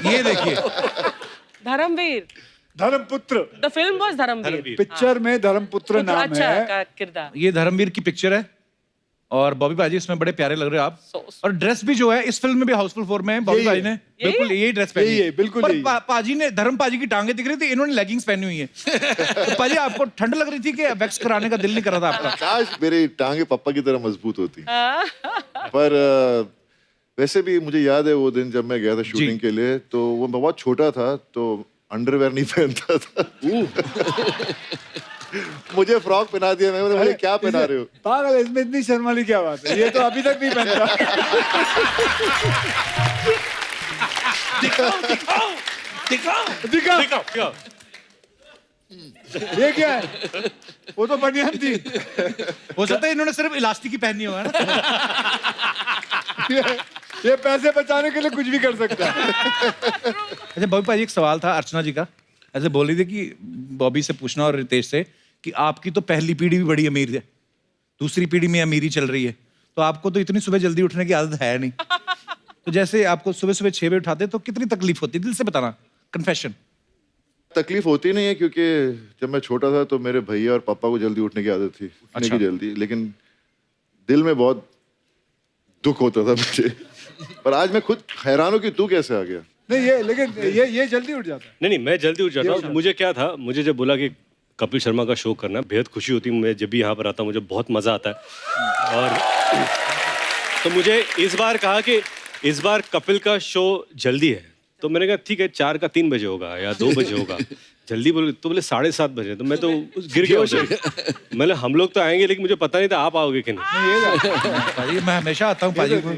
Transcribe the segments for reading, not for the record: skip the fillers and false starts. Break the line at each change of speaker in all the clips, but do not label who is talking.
ये देखिए,
Dharamveer.
Dharamputra.
The film was Dharamveer.
Picture में धर्मपुत्र नाम
अच्छा
है।
का किरदार।
ये धर्मवीर की पिक्चर है और बॉबी भाजी इसमें बड़े प्यारे लग रहे हो आप। और ड्रेस भी जो है इस फिल्म में भी हाउसफुल 4 में है, बॉबी भाजी ने बिल्कुल यही ड्रेस पहनी
यही है, बिल्कुल
पर
यही।
पाजी ने, धर्म पाजी की टांगे दिख रही थी, इन्होंने लेगिंग्स पहनी हुई है। तो पाजी आपको ठंड लग रही थी कि वैक्स कराने का दिल नहीं कर रहा था आपका?
काश मेरी टांगे पापा की तरह मजबूत होती। पर वैसे भी मुझे याद है वो दिन जब मैं गया था शूटिंग के लिए, तो वो बहुत छोटा था तो अंडरवेयर नहीं पहनता था। मुझे फ्रॉक पहना दिया, मैं बोला क्या पहना रहे हो?
पागल, इसमें इतनी शर्म वाली क्या बात है? ये तो अभी तक नहीं पहनता। दिखाओ। ये क्या है? वो तो बनियान थी।
हो सकता है इन्होंने सिर्फ इलास्टिक ही पहनी हो, है ना?
ये पैसे बचाने के लिए कुछ भी कर सकता है।
अच्छा बॉबी भाजी, एक सवाल था अर्चना जी का, ऐसे बोल रही थी कि बॉबी से पूछना और रितेश से कि आपकी तो पहली पीढ़ी भी बड़ी अमीर है, दूसरी पीढ़ी में अमीरी चल रही है, तो आपको तो इतनी सुबह जल्दी उठने की आदत है नहीं, तो जैसे आपको सुबह सुबह 6 बजे उठाते तो कितनी तकलीफ होती? दिल से बताना, कन्फेशन।
तकलीफ होती नहीं है क्योंकि जब मैं छोटा था तो मेरे भैया और पापा को जल्दी उठने की आदत थी, उठने की जल्दी, लेकिन दिल में बहुत दुख होता था मुझे। पर आज मैं खुद हैरान हूँ कि तू कैसे आ गया।
नहीं ये, लेकिन ये जल्दी उठ जाता है।
नहीं, मैं जल्दी उठ जाता हूँ। मुझे क्या था, मुझे जब बोला कि कपिल शर्मा का शो करना, बेहद खुशी होती है। मैं जब भी यहाँ पर आता हूँ मुझे बहुत मज़ा आता है। और तो मुझे इस बार कहा कि इस बार कपिल का शो जल्दी है, तो मैंने कहा ठीक है 4 का 3 बजे होगा या 2 बजे होगा। जल्दी बोले तो बोले 7:30 बजे, तो मैं तो गिर गया उधर। मैंने हम लोग तो आएंगे, लेकिन मुझे पता नहीं था आप आओगे कि नहीं।
पाजी मैं हमेशा आता हूँ पाजी को,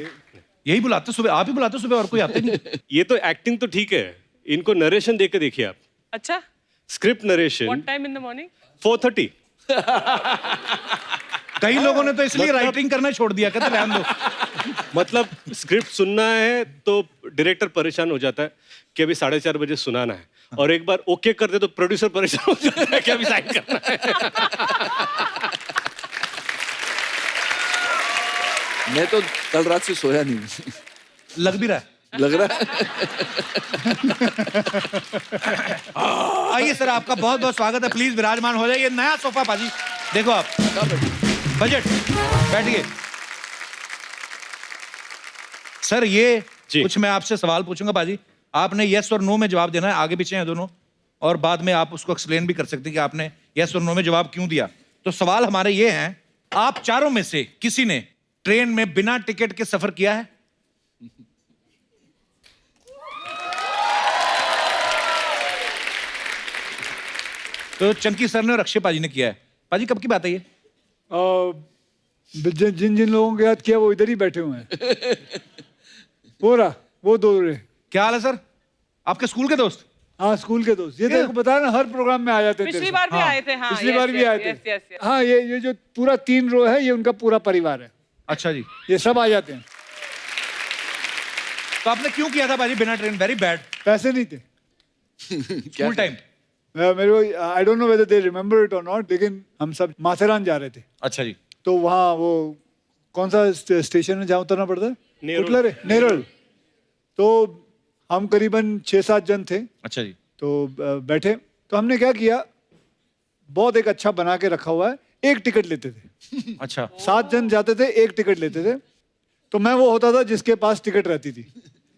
यही बुलाते सुबह, आप ही बुलाते सुबह, और कोई आते नहीं।
ये तो एक्टिंग तो ठीक है, इनको नरेशन देख के देखिए आप।
अच्छा,
script narration.
What time in the morning?
4:30।
कई लोगों ने तो इसलिए राइटिंग करना छोड़ दिया, कहते रहने दो।
मतलब स्क्रिप्ट सुनना है तो डायरेक्टर परेशान हो जाता है कि अभी 4:30 बजे सुनाना है, और एक बार ओके कर दे तो प्रोड्यूसर परेशान हो जाता है कि अभी साइन करना है।
मैं तो कल रात से सोया नहीं।
लग भी रहा है।
लग रहा है।
आइए सर, आपका बहुत बहुत स्वागत है, प्लीज विराजमान हो जाइए। नया सोफा पाजी, देखो आप, बजट, बैठिए। सर ये कुछ मैं आपसे सवाल पूछूंगा पाजी, आपने यस और नो में जवाब देना है, आगे पीछे हैं दोनों, और बाद में आप उसको एक्सप्लेन भी कर सकते हैं कि आपने यस और नो में जवाब क्यों दिया। तो सवाल हमारे ये हैं, आप चारों में से किसी ने ट्रेन में बिना टिकट के सफर किया है? तो चंकी सर ने और अक्षय पाजी ने किया है। पाजी कब की बात है ये?
जिन जिन लोगों के याद किया वो इधर ही बैठे हुए हैं। वो रहा, वो दो रहे।
क्या हाल है सर, आपके स्कूल के दोस्त?
हाँ, स्कूल के दोस्त। ये तेरे को बता ना, हर प्रोग्राम में आ जाते हैं।
पिछली बार भी आए थे। हाँ,
पिछली बार भी आए थे। हाँ, ये जो पूरा 3 रो है, ये उनका पूरा परिवार है।
अच्छा जी,
ये सब आ जाते हैं।
तो आपने क्यों किया था पाजी बिना ट्रेन? Very bad.
पैसे नहीं थे।
School time.
मेरे को I don't know whether they remember it और नॉट, लेकिन हम सब माथेरान जा रहे थे।
अच्छा जी।
तो वहाँ वो कौन सा स्टेशन में जहाँ उतरना पड़ता है? नेरल। तो हम करीबन 6-7 जन थे।
अच्छा जी।
तो बैठे, तो हमने क्या किया, बहुत एक अच्छा बना के रखा हुआ है, एक टिकट लेते थे।
अच्छा।
7 जन जाते थे, एक टिकट लेते थे। तो मैं वो होता था जिसके पास टिकट रहती थी,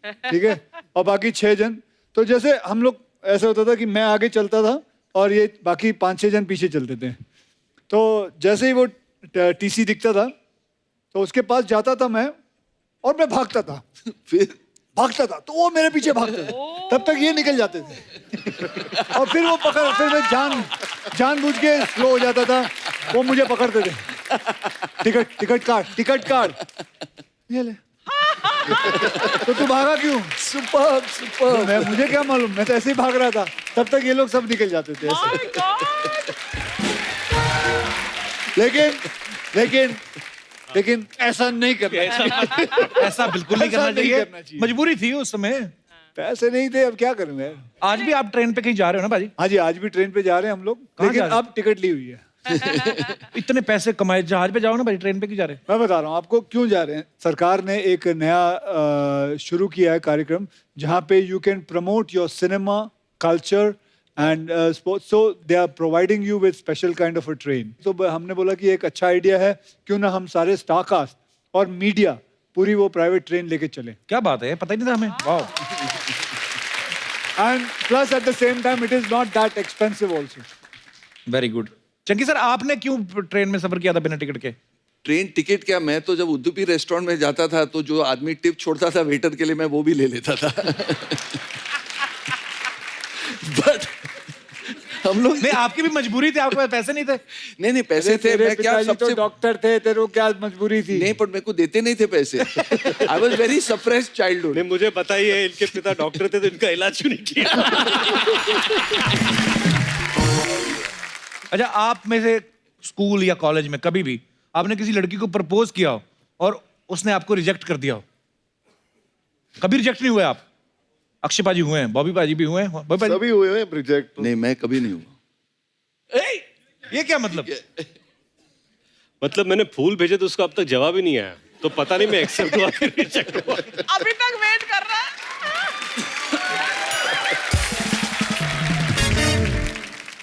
ठीक है, और बाकी 6 जन। तो जैसे हम लोग, ऐसा होता था कि मैं आगे चलता था और ये बाकी 5-6 जन पीछे चलते थे। तो जैसे ही वो टीसी दिखता था तो उसके पास जाता था मैं, और मैं भागता था।
फिर
भागता था तो वो मेरे पीछे भागते थे, तब तक ये निकल जाते थे। और फिर वो पकड़, फिर मैं जानबूझ के स्लो हो जाता था, वो मुझे पकड़ते थे। टिकट कार्ड ये ले। तो तू भागा क्यों? सुपर। मुझे क्या मालूम, मैं तो ऐसे ही भाग रहा था। तब तक ये लोग सब निकल जाते थे ऐसे। लेकिन ऐसा नहीं करना।
ऐसा बिल्कुल नहीं करना चाहिए। मजबूरी थी उस समय,
पैसे नहीं थे, अब क्या करूं मैं।
आज भी आप ट्रेन पे कहीं जा रहे हो ना भाजी?
हाँ जी, आज भी ट्रेन पे जा रहे हैं हम लोग, लेकिन अब टिकट ली हुई है।
इतने पैसे कमाए, जहाज पे जाओ ना भाई, ट्रेन पे क्यों जा रहे?
मैं बता रहा हूँ आपको क्यों जा रहे हैं। सरकार ने एक नया शुरू किया है कार्यक्रम जहाँ पे you can promote your cinema culture and sports, so they are providing you with special kind of a train. तो हमने बोला कि एक अच्छा आइडिया है, क्यों ना हम सारे स्टार कास्ट और मीडिया पूरी वो प्राइवेट ट्रेन लेके चले।
क्या बात है, पता ही नहीं था हमें। वाह।
And plus at the same time it is not that expensive also.
Very good. Chunky sir, आपने क्यों ट्रेन में सफर किया था बिना टिकट के?
ट्रेन टिकट क्या, मैं तो जब उडुपी रेस्टोरेंट में जाता था तो जो आदमी टिप छोड़ता था वेटर के लिए, मैं वो भी ले लेता था। बट हम लोग
नहीं, आपकी भी मजबूरी थी, आपके पास पैसे नहीं थे।
नहीं पैसे थे, मैं क्या सबसे
डॉक्टर थे, तेरे को क्या मजबूरी थी?
नहीं, पर मेरे को देते नहीं थे पैसे। I was very suppressed childhood.
नहीं, मुझे पता ही है इनके पिता डॉक्टर थे, तो इनका इलाज क्यों नहीं किया?
अच्छा, आप में से स्कूल या कॉलेज में कभी भी आपने किसी लड़की को प्रपोज किया हो और उसने आपको रिजेक्ट कर दिया हो? कभी रिजेक्ट नहीं हुए आप? अक्षय पाजी हुए हैं, बॉबी पाजी भी हुए हैं, बॉबी पाजी।
सभी हुए हैं रिजेक्ट।
नहीं, मैं कभी नहीं हुआ।
ये क्या मतलब?
मतलब मैंने फूल भेजे तो उसका अब तक जवाब ही नहीं आया, तो पता नहीं मैं एक्सेप्ट हुआ कि रिजेक्ट हुआ।
अभी तक वेट कर रहा है।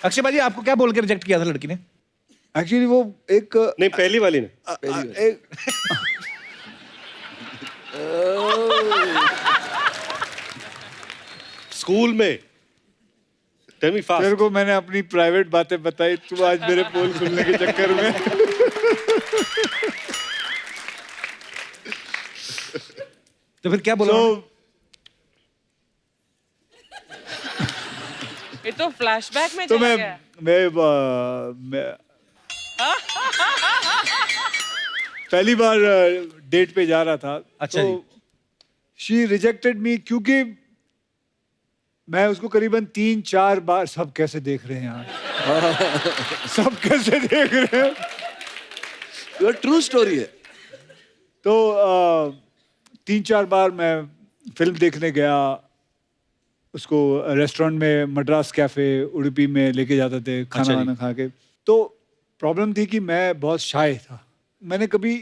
अक्षय पाजी, आपको क्या बोल के रिजेक्ट किया था लड़की ने?
एक्चुअली वो एक
नहीं, पहली वाली ने।
एक
स्कूल में। Tell me fast.
तेरे को मैंने अपनी प्राइवेट बातें बताई, तू आज मेरे पोल खुलने के चक्कर में।
तो फिर क्या बोला?
ये तो फ्लैशबैक में
तो
चला
मैं
गया।
मैं पहली बार डेट पे जा रहा था।
अच्छा
तो शी रिजेक्टेड मी क्योंकि मैं उसको करीबन 3-4 बार, सब कैसे देख रहे हैं यार, सब कैसे देख रहे हैं।
ये ट्रू स्टोरी है।
तो 3-4 बार मैं फिल्म देखने गया, उसको रेस्टोरेंट में, मद्रास कैफे उडुपी में लेके जाते थे
अच्छा
खाना
जी।
वाना खा के। तो प्रॉब्लम थी कि मैं बहुत शाय था, मैंने कभी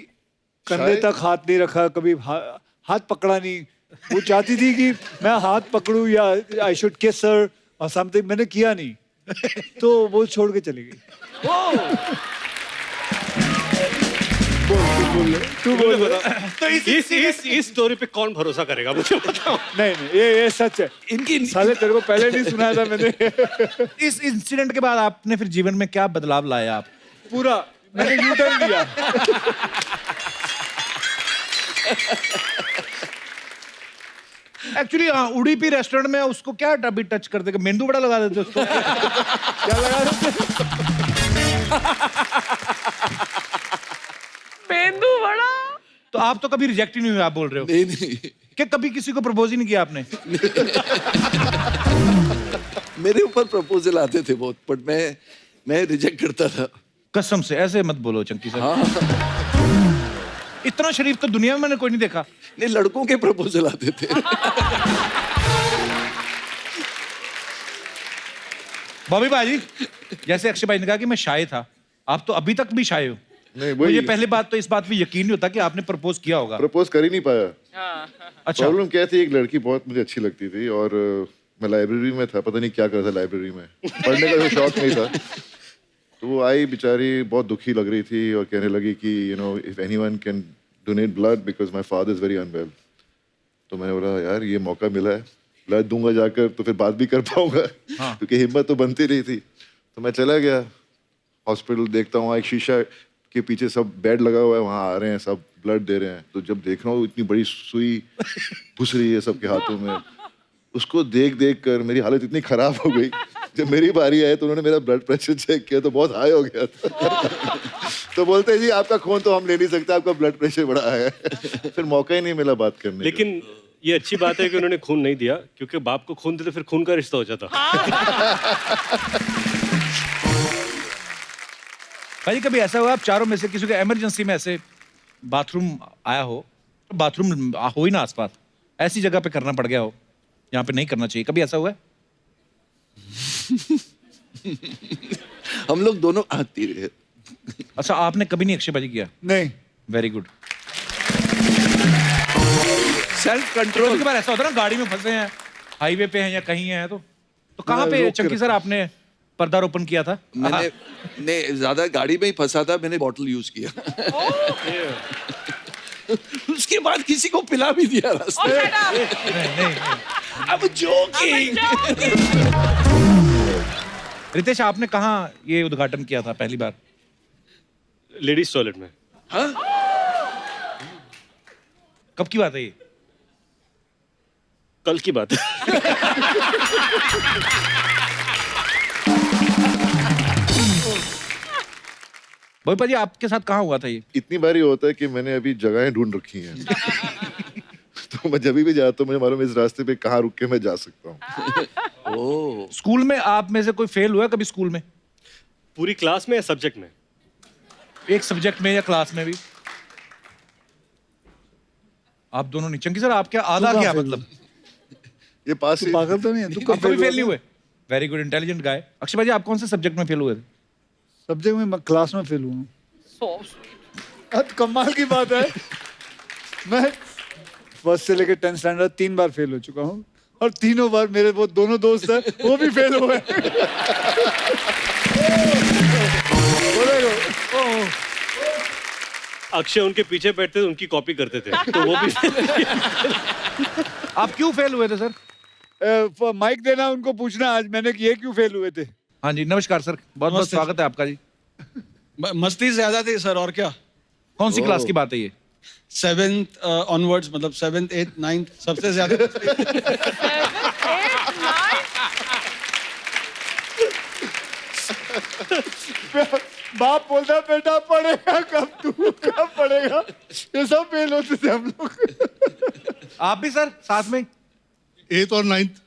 कंधे
शाय?
तक हाथ नहीं रखा, कभी हाथ पकड़ा नहीं। वो चाहती थी कि मैं हाथ पकड़ूं या आई शुड किस हर और समथिंग, मैंने किया नहीं। तो वो छोड़ के चली गई। तू बोल।
तो इस स्टोरी पे कौन भरोसा करेगा, मुझे बताओ।
नहीं, ये सच है।
इनकी
साले तेरे को पहले नहीं सुनाया था मैंने।
इस इंसिडेंट के बाद आपने फिर जीवन में क्या बदलाव लाया आप?
पूरा मैंने यू टर्न लिया।
एक्चुअली उडुपी रेस्टोरेंट में उसको क्या अभी टच कर देगा, मेंदू बड़ा लगा देते उसको।
क्या लगा रहे थे?
पेंदू बड़ा।
तो आप तो कभी रिजेक्ट ही नहीं हुए, आप बोल रहे हो
नहीं
कि कभी किसी को प्रपोज ही नहीं किया आपने?
मेरे ऊपर प्रपोजल आते थे बहुत, बट मैं रिजेक्ट करता था।
कसम से ऐसे मत बोलो चंकी सर। इतना शरीफ तो दुनिया में मैंने कोई नहीं देखा।
नहीं, लड़कों के प्रपोजल आते थे।
बॉबी भाजी, जैसे अक्षय भाई ने कहा कि मैं शाय था, आप तो अभी तक भी शाय हो।
नहीं,
मुझे
वही
पहली बात तो इस बात पे यकीन नहीं होता कि आपने प्रपोज किया होगा।
प्रपोज कर ही नहीं पाया।
अच्छा,
प्रॉब्लम क्या थी, एक लड़की बहुत मुझे अच्छी लगती थी और मैं लाइब्रेरी में था, पता नहीं क्या कर रहा था लाइब्रेरी में, पढ़ने का कोई शौक नहीं था। तो वो आई बेचारी, बहुत दुखी लग रही थी और कहने लगी कि you know if anyone can donate blood because my father is very unwell. तो मैंने बोला यार ये मौका मिला है, ब्लड दूंगा जाकर तो फिर बात भी कर पाऊंगा। क्योंकि हिम्मत तो बनती रही थी। तो मैं चला गया हॉस्पिटल, देखता हूँ एक शीशा के पीछे सब बेड लगा हुआ है, वहाँ आ रहे हैं सब ब्लड दे रहे हैं। तो जब देख रहा हूँ इतनी बड़ी सुई घुस रही है सबके हाथों में, उसको देख देख कर मेरी हालत इतनी खराब हो गई। जब मेरी बारी आई तो उन्होंने मेरा ब्लड प्रेशर चेक किया तो बहुत हाई हो गया था। तो बोलते हैं जी आपका खून तो हम ले नहीं सकते, आपका ब्लड प्रेशर बड़ा है। फिर मौका ही नहीं मिला बात करने का।
लेकिन ये अच्छी बात है कि उन्होंने खून नहीं दिया, क्योंकि बाप को खून देते फिर खून का रिश्ता हो जाता।
भाई कभी ऐसा हुआ आप चारों में से किसी को इमरजेंसी में ऐसे बाथरूम आया हो, बाथरूम हो ही ना आसपास, ऐसी जगह पे करना पड़ गया हो जहाँ पे नहीं करना चाहिए, कभी ऐसा हुआ है?
हम लोग दोनों आती रहे।
अच्छा, आपने कभी नहीं अक्षयबाजी किया?
नहीं।
Very good.
Self control.
कभी ऐसा होता है ना, गाड़ी में फंसे हैं, हाईवे पे हैं या कहीं हैं, तो कहाँ पे
रोक के
चंकी सर आपने पर्दारोपण किया था?
मैंने नहीं, ज्यादा गाड़ी में ही फंसा था, मैंने बॉटल यूज किया। उसके बाद किसी को पिला भी दिया रास्ते में। अब जोकिंग।
रितेश, आपने कहाँ ये उद्घाटन किया था पहली बार?
लेडीज टॉयलेट में।
हाँ?
कब की बात है ये?
कल की बात है।
बॉबी पाजी, आपके साथ कहाँ हुआ था ये?
इतनी बारी होता है कि मैंने अभी जगहें ढूंढ रखी हैं। तो मैं जब भी जाता हूँ मुझे मालूम है इस रास्ते पे कहाँ रुक के मैं जा सकता हूँ।
ओह,
स्कूल में आप में से कोई फेल हुआ कभी स्कूल में?
पूरी क्लास में या सब्जेक्ट में?
एक सब्जेक्ट में या क्लास में भी? आप दोनों नहीं। चंकी सर, आप क्या आधा
कहाँ
क्या
fail
मतलब?
हुआ?
ये पास
तू
ही
पागल तो नहीं है? तू
आप कभी फेल नहीं हुए? वेरी गुड, इंटेलिजेंट गाय। अक्षय भाजी, आप कौन से सब्जेक्ट में फेल हुए थे?
सब्जेक्ट में मैं क्लास में फेल हुआ हूँ।
So sweet.
अब कमाल की बात है, मैं फर्स्ट से लेकर 10th स्टैंडर्ड 3 बार फेल हो चुका हूँ, और तीनों बार मेरे वो दोनों दोस्त हैं वो भी फेल हुए।
अक्षय उनके पीछे बैठते थे, उनकी कॉपी करते थे, तो वो भी।
आप क्यों फेल हुए थे सर?
माइक देना उनको पूछना आज मैंने कि ये क्यों फेल हुए थे।
हाँ जी, नमस्कार सर, बहुत बहुत
नमस्ते
स्वागत है आपका जी।
मस्ती ज्यादा थी सर, और क्या।
कौन सी क्लास की बात है ये?
7th ऑनवर्ड्स, मतलब 7th 8th 9th सबसे ज्यादा।
7, 8, 9.
बाप बोलता बेटा पढ़ेगा कब, तू कब पढ़ेगा, ये सब फेल होते थे हम लोग।
आप भी सर साथ में?
8th और 9th।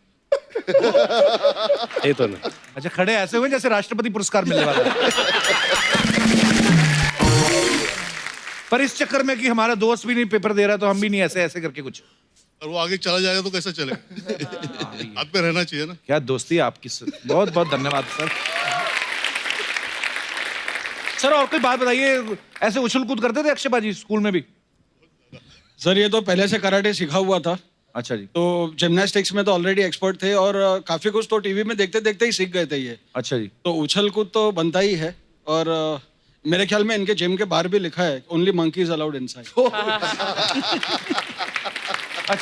ये तो नहीं।
अच्छा, खड़े ऐसे हुए जैसे राष्ट्रपति पुरस्कार मिलने वाला है। पर इस चक्कर में कि हमारा दोस्त भी नहीं पेपर दे रहा तो हम भी नहीं, ऐसे ऐसे करके कुछ।
और वो आगे चला जाएगा तो कैसे चले? हाथ पे रहना चाहिए ना।
क्या दोस्ती है आपकी सर, बहुत बहुत धन्यवाद सर। सर और कोई बात बताइए, ऐसे उछल कूद करते थे अक्षय बाजी स्कूल में भी?
सर ये तो पहले से कराटे सीखा हुआ था,
अच्छा जी।
तो जिम्नास्टिक्स में तो ऑलरेडी एक्सपर्ट थे, और काफी कुछ तो टीवी में देखते देखते ही सीख गए थे ये।
अच्छा जी।
तो उछल कूद तो बनता ही है, और मेरे ख्याल में इनके जिम के बाहर भी लिखा है ओनली मंकीज अलाउड इनसाइड।